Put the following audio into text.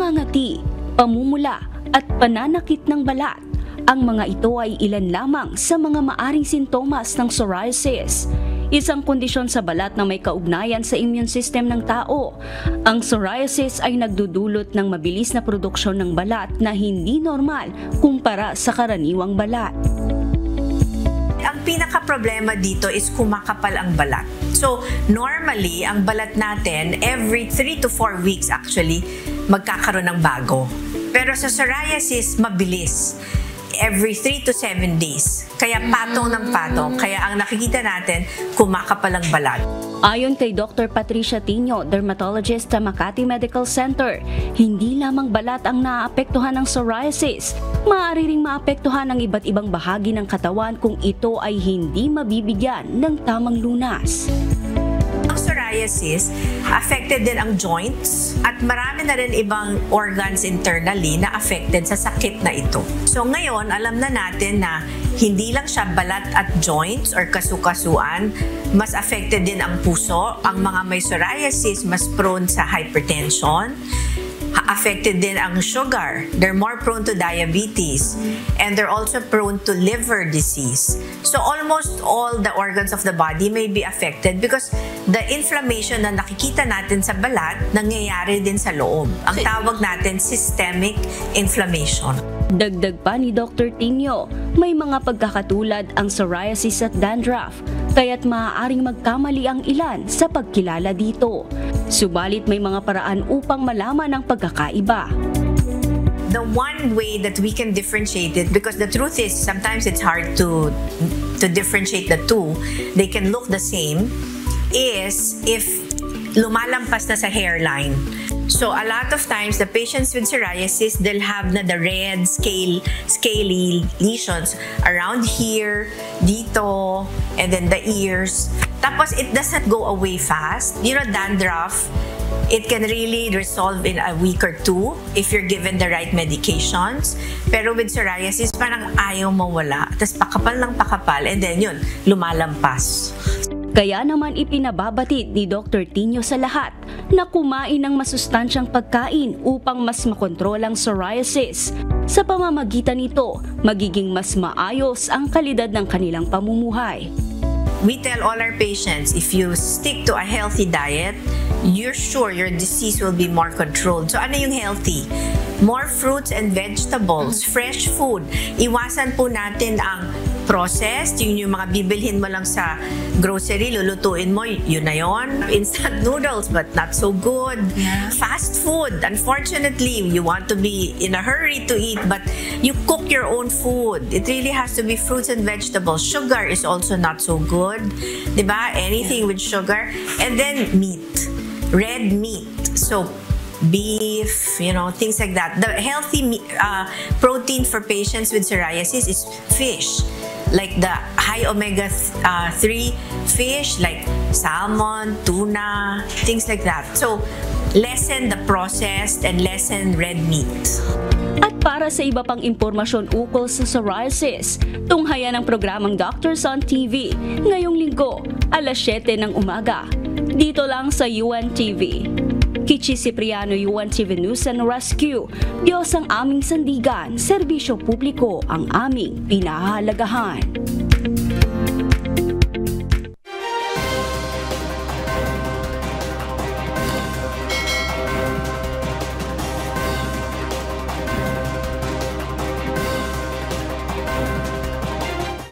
pangangati, pamumula at pananakit ng balat. Ang mga ito ay ilan lamang sa mga maaring sintomas ng psoriasis, isang kondisyon sa balat na may kaugnayan sa immune system ng tao. Ang psoriasis ay nagdudulot ng mabilis na produksyon ng balat na hindi normal kumpara sa karaniwang balat. Ang pinaka-problema dito is kumakapal ang balat. So, normally, ang balat natin, every 3 to 4 weeks actually, magkakaroon ng bago. Pero sa psoriasis, mabilis. Every 3 to 7 days. Kaya patong ng patong. Kaya ang nakikita natin, kumakapal ang balat. Ayon kay Dr. Patricia Tino, dermatologist sa Makati Medical Center, hindi lamang balat ang naaapektuhan ng psoriasis. Maaari ring maapektuhan ang iba't ibang bahagi ng katawan kung ito ay hindi mabibigyan ng tamang lunas. Ang psoriasis, affected din ang joints at marami na rin ibang organs internally na affected sa sakit na ito. So ngayon, alam na natin na hindi lang siya balat at joints or kasukasuan, mas affected din ang puso. Ang mga may psoriasis, mas prone sa hypertension. Affected din ang sugar. They're more prone to diabetes. And they're also prone to liver disease. So almost all the organs of the body may be affected because the inflammation na nakikita natin sa balat, nangyayari din sa loob. Ang tawag natin systemic inflammation. Dagdag pa ni Dr. Tino, may mga pagkakatulad ang psoriasis at dandruff, kaya't maaaring magkamali ang ilan sa pagkilala dito. Subalit may mga paraan upang malaman ang pagkakaiba. The one way that we can differentiate it, because the truth is sometimes it's hard to differentiate the two, they can look the same, is if lumalampas na sa hairline. So a lot of times the patients with psoriasis, they'll have na the red scaly lesions around here, dito, and then the ears. Tapos it doesn't go away fast. You know, dandruff, it can really resolve in a week or two if you're given the right medications. Pero with psoriasis, parang ayaw mawala. Tapos pakapal ng pakapal, and then yun, lumalampas. Kaya naman ipinababatid ni Dr. Tino sa lahat na kumain ng masustansyang pagkain upang mas makontrol ang psoriasis. Sa pamamagitan nito, magiging mas maayos ang kalidad ng kanilang pamumuhay. We tell all our patients, if you stick to a healthy diet, you're sure your disease will be more controlled. So ano yung healthy? More fruits and vegetables, fresh food. Iwasan po natin ang processed, yung mga bibilhin mo lang sa grocery, lulutuin mo, yun na yun. Instant noodles, but not so good. Yeah. Fast food, unfortunately, you want to be in a hurry to eat, but you cook your own food. It really has to be fruits and vegetables. Sugar is also not so good. Diba? Anything with sugar. And then meat. Red meat. So, beef, you know, things like that. The healthy protein for patients with psoriasis is fish. Like the high omega-3 fish, like salmon, tuna, things like that. So, lessen the processed and lessen red meat. At para sa iba pang impormasyon ukol sa psoriasis, tunghayan ang programang Doctors on TV ngayong linggo, alas 7 ng umaga. Dito lang sa UNTV. Kichi Cipriano, UNTV News and Rescue. Diyos ang aming sandigan, serbisyo publiko ang aming pinahahalagahan.